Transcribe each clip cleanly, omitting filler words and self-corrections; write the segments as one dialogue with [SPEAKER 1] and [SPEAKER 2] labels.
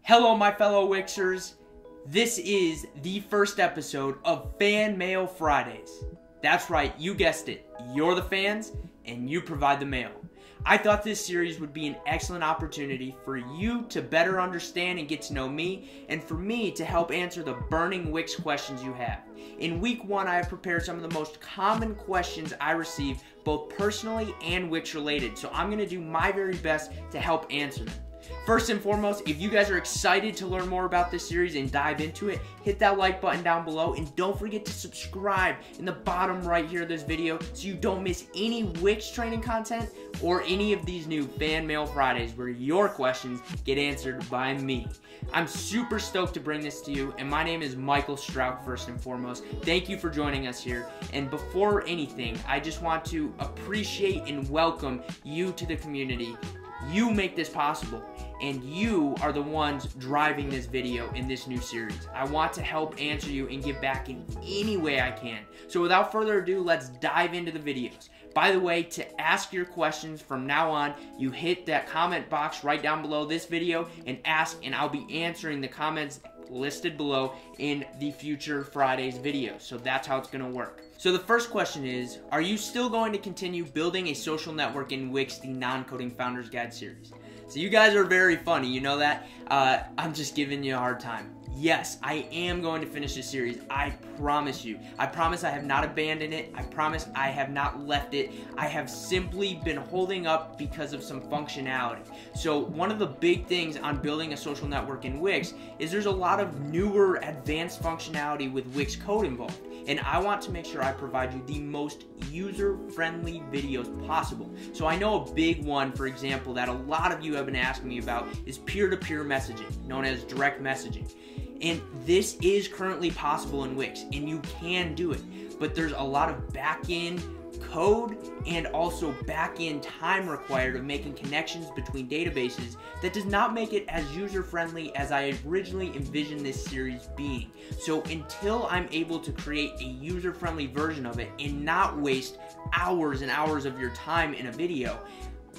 [SPEAKER 1] Hello, my fellow Wixers. This is the first episode of Fan Mail Fridays. That's right, you guessed it. You're the fans, and you provide the mail. I thought this series would be an excellent opportunity for you to better understand and get to know me, and for me to help answer the burning Wix questions you have. In week 1, I have prepared some of the most common questions I receive, both personally and Wix related, so I'm going to do my very best to help answer them. First and foremost, if you guys are excited to learn more about this series and dive into it, hit that like button down below and don't forget to subscribe in the bottom right here of this video so you don't miss any Wix training content or any of these new Fan Mail Fridays where your questions get answered by me. I'm super stoked to bring this to you, and my name is Michael Strouk first and foremost. Thank you for joining us here, and before anything, I just want to appreciate and welcome you to the community. You make this possible, and you are the ones driving this video in this new series. I want to help answer you and give back in any way I can. So without further ado, let's dive into the videos. By the way, to ask your questions from now on, you hit that comment box right down below this video and ask, and I'll be answering the comments listed below in the future Fridays videos. So that's how it's going to work. So the first question is, are you still going to continue building a social network in Wix, the Non-Coding Founders Guide series? So you guys are very funny, you know that? I'm just giving you a hard time. Yes, I am going to finish this series. I promise you. I promise I have not abandoned it. I promise I have not left it. I have simply been holding up because of some functionality. So one of the big things on building a social network in Wix is there's a lot of newer advanced functionality with Wix code involved. And I want to make sure I provide you the most user-friendly videos possible. So I know a big one, for example, that a lot of you have been asking me about is peer-to-peer messaging, known as direct messaging. And this is currently possible in Wix, and you can do it. But there's a lot of back-end code and also back-end time required of making connections between databases that does not make it as user-friendly as I originally envisioned this series being. So until I'm able to create a user-friendly version of it and not waste hours and hours of your time in a video,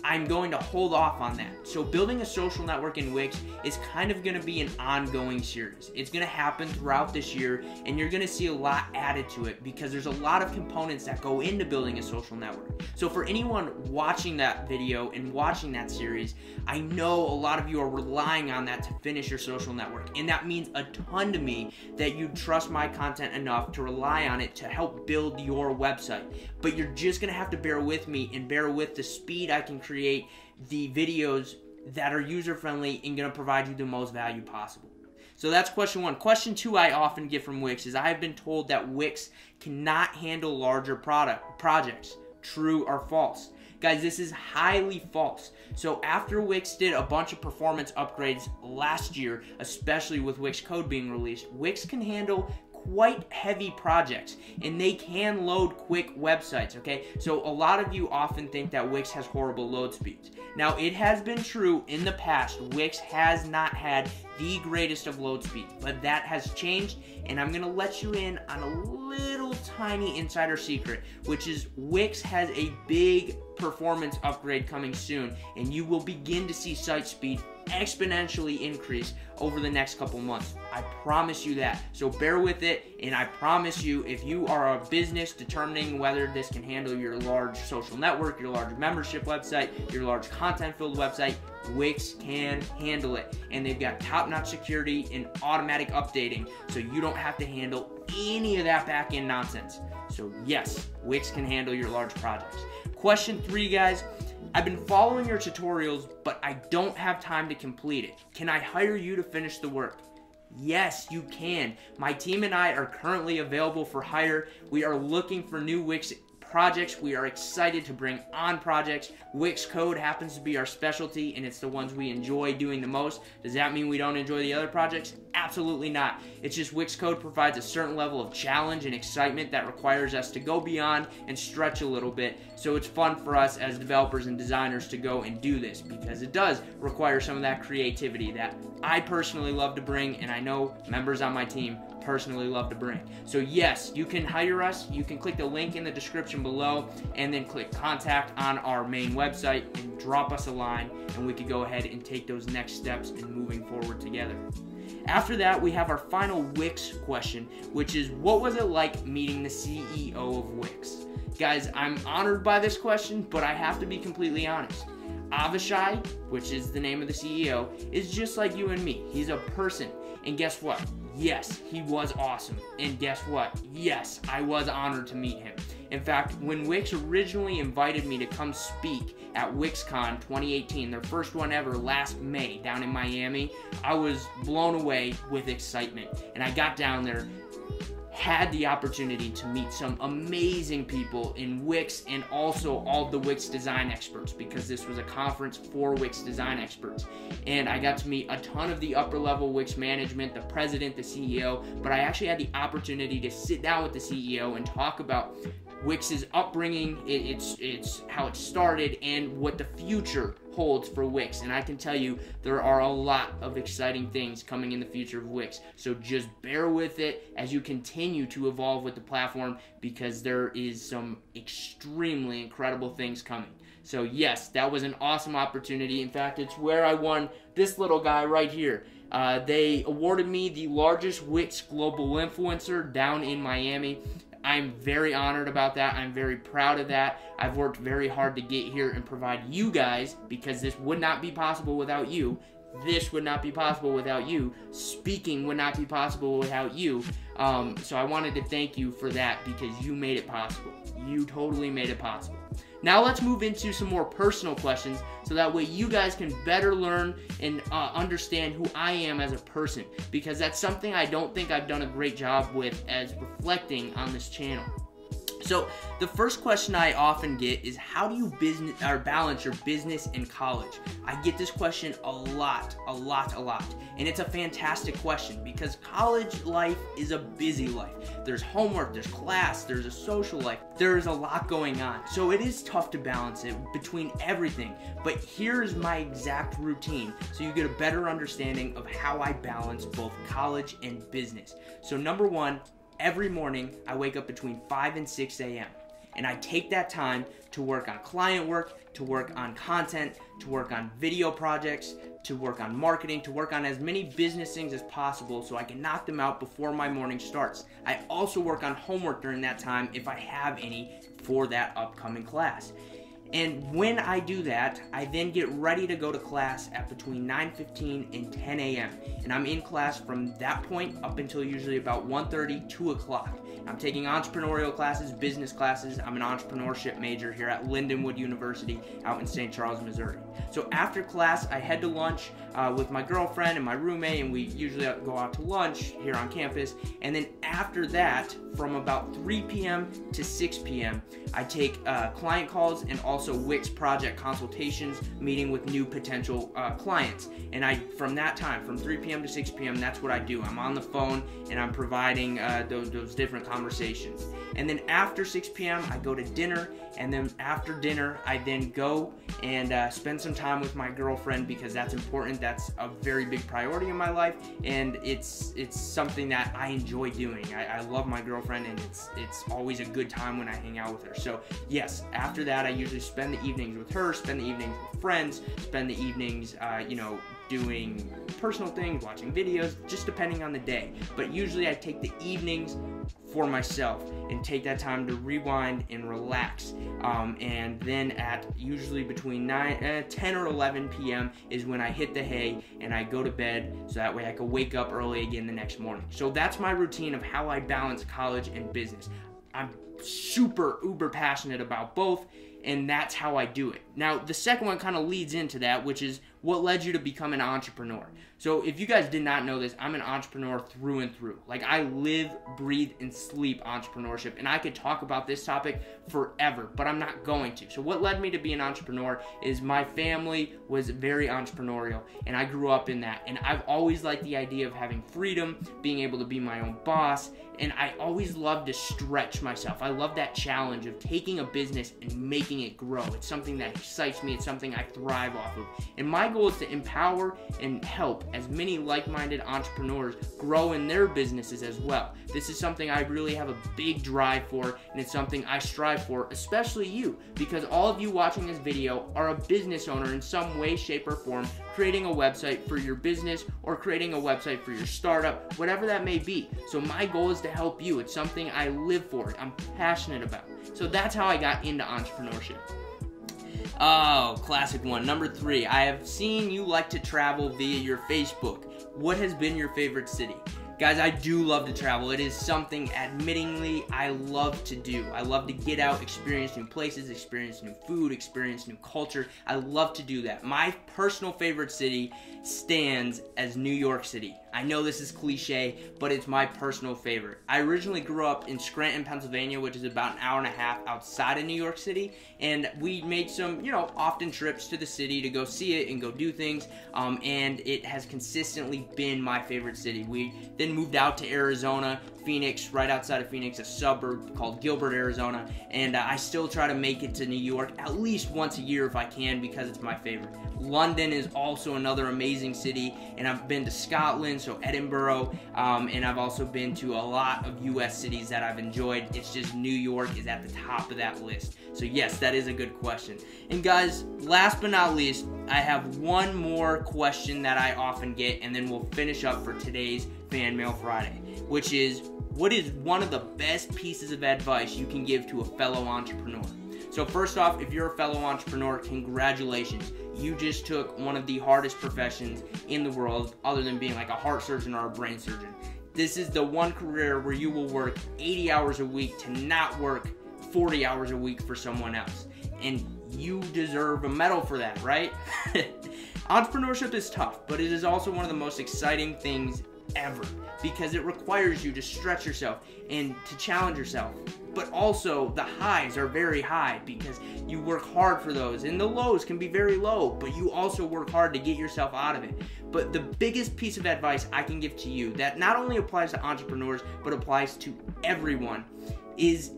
[SPEAKER 1] I'm going to hold off on that. So building a social network in Wix is kind of going to be an ongoing series. It's going to happen throughout this year, and you're going to see a lot added to it because there's a lot of components that go into building a social network. So for anyone watching that video and watching that series, I know a lot of you are relying on that to finish your social network, and that means a ton to me that you trust my content enough to rely on it to help build your website. But you're just going to have to bear with me and bear with the speed I can create the videos that are user-friendly and going to provide you the most value possible. So that's question 1. Question 2 I often get from Wix is I have been told that Wix cannot handle larger projects. True or false? Guys, this is highly false. So after Wix did a bunch of performance upgrades last year, especially with Wix code being released, Wix can handle quite heavy projects, and they can load quick websites, okay? So a lot of you often think that Wix has horrible load speeds. Now, it has been true in the past, Wix has not had the greatest of load speed, but that has changed, and I'm gonna let you in on a little tiny insider secret, which is Wix has a big performance upgrade coming soon, and you will begin to see site speed exponentially increase over the next couple months. I promise you that. So bear with it, and I promise you, if you are a business determining whether this can handle your large social network, your large membership website, your large content-filled website, Wix can handle it. And they've got top-notch security and automatic updating, so you don't have to handle any of that back-end nonsense. So yes, Wix can handle your large projects. Question 3, guys. I've been following your tutorials, but I don't have time to complete it. Can I hire you to finish the work? Yes, you can. My team and I are currently available for hire. We are looking for new Wix projects. We are excited to bring on projects. Wix code happens to be our specialty, and it's the ones we enjoy doing the most. Does that mean we don't enjoy the other projects? Absolutely not. It's just Wix code provides a certain level of challenge and excitement that requires us to go beyond and stretch a little bit. So it's fun for us as developers and designers to go and do this, because it does require some of that creativity that I personally love to bring, and I know members on my team personally love to bring. So yes, you can hire us. You can click the link in the description description below, and then click contact on our main website and drop us a line, and we could go ahead and take those next steps in moving forward together. After that, we have our final Wix question, which is, what was it like meeting the CEO of Wix? Guys, I'm honored by this question, but I have to be completely honest. Avishai, which is the name of the CEO, is just like you and me. He's a person. And guess what? Yes, he was awesome. And guess what? Yes, I was honored to meet him. In fact, when Wix originally invited me to come speak at WixCon 2018, their first one ever last May down in Miami, I was blown away with excitement. And I got down there, had the opportunity to meet some amazing people in Wix and also all the Wix design experts, because this was a conference for Wix design experts. And I got to meet a ton of the upper level Wix management, the president, the CEO, but I actually had the opportunity to sit down with the CEO and talk about Wix's upbringing, it's how it started, and what the future holds for Wix. And I can tell you there are a lot of exciting things coming in the future of Wix. So just bear with it as you continue to evolve with the platform, because there is some extremely incredible things coming. So yes, that was an awesome opportunity. In fact, it's where I won this little guy right here. They awarded me the largest Wix global influencer down in Miami. I'm very honored about that. I'm very proud of that. I've worked very hard to get here and provide you guys, because this would not be possible without you. This would not be possible without you. Speaking would not be possible without you. So I wanted to thank you for that, because you made it possible. You totally made it possible. Now let's move into some more personal questions, so that way you guys can better learn and understand who I am as a person, because that's something I don't think I've done a great job with as reflecting on this channel. So the first question I often get is, how do you balance your business and college? I get this question a lot. And it's a fantastic question, because college life is a busy life. There's homework, there's class, there's a social life. There's a lot going on. So it is tough to balance it between everything. But here's my exact routine, so you get a better understanding of how I balance both college and business. So number one, every morning, I wake up between 5 and 6 a.m. and I take that time to work on client work, to work on content, to work on video projects, to work on marketing, to work on as many business things as possible so I can knock them out before my morning starts. I also work on homework during that time if I have any for that upcoming class. And when I do that, I then get ready to go to class at between 9:15 and 10 a.m. And I'm in class from that point up until usually about 1:30, 2 o'clock. I'm taking entrepreneurial classes, business classes. I'm an entrepreneurship major here at Lindenwood University out in St. Charles, Missouri. So after class, I head to lunch with my girlfriend and my roommate, and we usually go out to lunch here on campus. And then after that, from about 3 p.m. to 6 p.m., I take client calls and also Wix project consultations, meeting with new potential clients. And from that time, from 3 p.m. to 6 p.m., that's what I do. I'm on the phone and I'm providing those different conversations. And then after 6 p.m., I go to dinner. And then after dinner, I then go and spend some time with my girlfriend, because that's important. That's a very big priority in my life, and it's something that I enjoy doing. I love my girlfriend, and it's always a good time when I hang out with her. So yes, after that, I usually spend the evenings with her, spend the evenings with friends, spend the evenings, doing personal things, watching videos, just depending on the day. But usually I take the evenings for myself and take that time to rewind and relax. And then at usually between 10 or 11 p.m. is when I hit the hay and I go to bed, so that way I can wake up early again the next morning. So that's my routine of how I balance college and business. I'm super uber passionate about both, and that's how I do it. Now, the second one kind of leads into that, which is what led you to become an entrepreneur. So if you guys did not know this, I'm an entrepreneur through and through. Like, I live, breathe, and sleep entrepreneurship, and I could talk about this topic forever, but I'm not going to. So what led me to be an entrepreneur is my family was very entrepreneurial, and I grew up in that. And I've always liked the idea of having freedom, being able to be my own boss, and I always love to stretch myself. I love that challenge of taking a business and making it grow. It's something that excites me. It's something I thrive off of. And my goal is to empower and help as many like-minded entrepreneurs grow in their businesses as well. This is something I really have a big drive for, and it's something I strive for, especially you, because all of you watching this video are a business owner in some way, shape, or form, creating a website for your business or creating a website for your startup, whatever that may be. So my goal is to help you. It's something I live for, I'm passionate about. So that's how I got into entrepreneurship. Oh, classic one. Number 3, I have seen you like to travel via your Facebook. What has been your favorite city? Guys, I do love to travel. It is something, admittingly, I love to do. I love to get out, experience new places, experience new food, experience new culture. I love to do that. My personal favorite city stands as New York City. I know this is cliche, but it's my personal favorite. I originally grew up in Scranton, Pennsylvania, which is about an hour and a half outside of New York City, and we made some, often trips to the city to go see it and go do things, and it has consistently been my favorite city. We then moved out to Arizona, Phoenix, right outside of Phoenix, a suburb called Gilbert, Arizona, and I still try to make it to New York at least once a year if I can, because it's my favorite. London is also another amazing city, and I've been to Scotland, so Edinburgh, and I've also been to a lot of U.S. cities that I've enjoyed. It's just New York is at the top of that list. So yes, that is a good question. And guys, last but not least, I have one more question that I often get, and then we'll finish up for today's Fan Mail Friday, which is, what is one of the best pieces of advice you can give to a fellow entrepreneur? So first off, if you're a fellow entrepreneur, congratulations. You just took one of the hardest professions in the world, other than being like a heart surgeon or a brain surgeon. This is the one career where you will work 80 hours a week to not work 40 hours a week for someone else. And you deserve a medal for that, right? Entrepreneurship is tough, but it is also one of the most exciting things ever, because it requires you to stretch yourself and to challenge yourself. But also the highs are very high because you work hard for those, and the lows can be very low, but you also work hard to get yourself out of it. But the biggest piece of advice I can give to you that not only applies to entrepreneurs but applies to everyone is,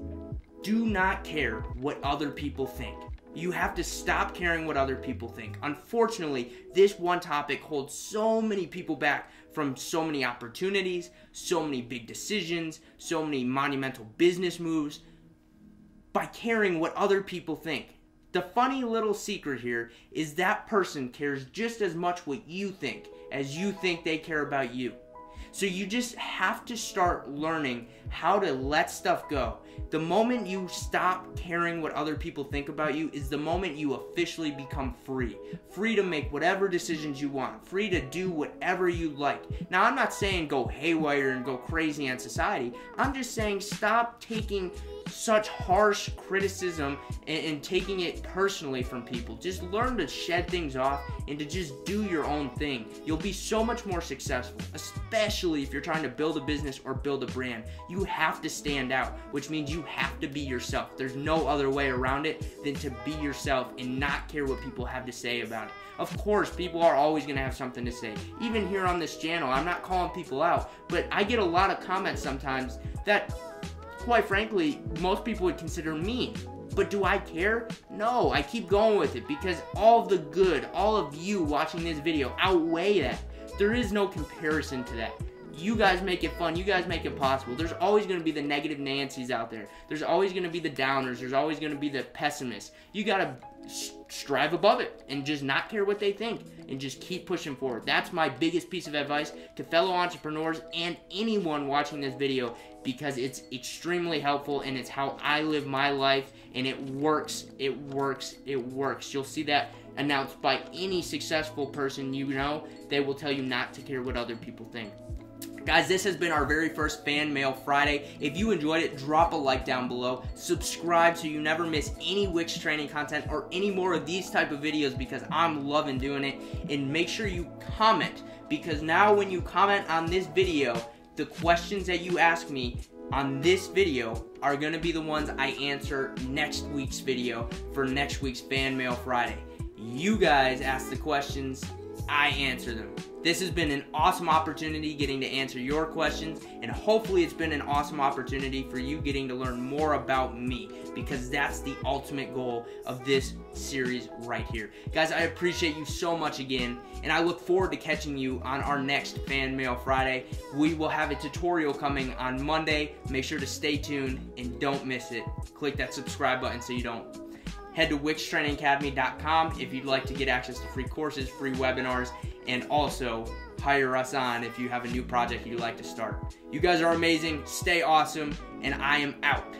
[SPEAKER 1] do not care what other people think. You have to stop caring what other people think. Unfortunately, this one topic holds so many people back from so many opportunities, so many big decisions, so many monumental business moves, by caring what other people think. The funny little secret here is that person cares just as much what you think as you think they care about you. So you just have to start learning how to let stuff go. The moment you stop caring what other people think about you is the moment you officially become free. Free to make whatever decisions you want. Free to do whatever you like. Now, I'm not saying go haywire and go crazy on society. I'm just saying stop taking such harsh criticism and taking it personally from people. Just learn to shed things off and to just do your own thing. You'll be so much more successful, especially if you're trying to build a business or build a brand. You have to stand out, which means you have to be yourself. There's no other way around it than to be yourself and not care what people have to say about it. Of course, people are always going to have something to say. Even here on this channel, I'm not calling people out, but I get a lot of comments sometimes that, quite frankly, most people would consider mean. But do I care? No, I keep going with it because all of the good, all of you watching this video outweigh that. There is no comparison to that. You guys make it fun. You guys make it possible. There's always going to be the negative Nancys out there. There's always going to be the downers. There's always going to be the pessimists. You got to strive above it and just not care what they think and just keep pushing forward. That's my biggest piece of advice to fellow entrepreneurs and anyone watching this video, because it's extremely helpful and it's how I live my life, and it works, it works, it works. You'll see that announced by any successful person you know. They will tell you not to care what other people think. Guys, this has been our very first Fan Mail Friday. If you enjoyed it, drop a like down below. Subscribe so you never miss any Wix training content or any more of these type of videos, because I'm loving doing it. And make sure you comment, because now when you comment on this video, the questions that you ask me on this video are going to be the ones I answer next week's video for next week's Fan Mail Friday. You guys ask the questions, I answer them. This has been an awesome opportunity getting to answer your questions, and hopefully it's been an awesome opportunity for you getting to learn more about me, because that's the ultimate goal of this series right here. Guys, I appreciate you so much again, and I look forward to catching you on our next Fan Mail Friday. We will have a tutorial coming on Monday. Make sure to stay tuned and don't miss it. Click that subscribe button so you don't. Head to WixTrainingAcademy.com if you'd like to get access to free courses, free webinars, and also hire us on if you have a new project you'd like to start. You guys are amazing. Stay awesome, and I am out.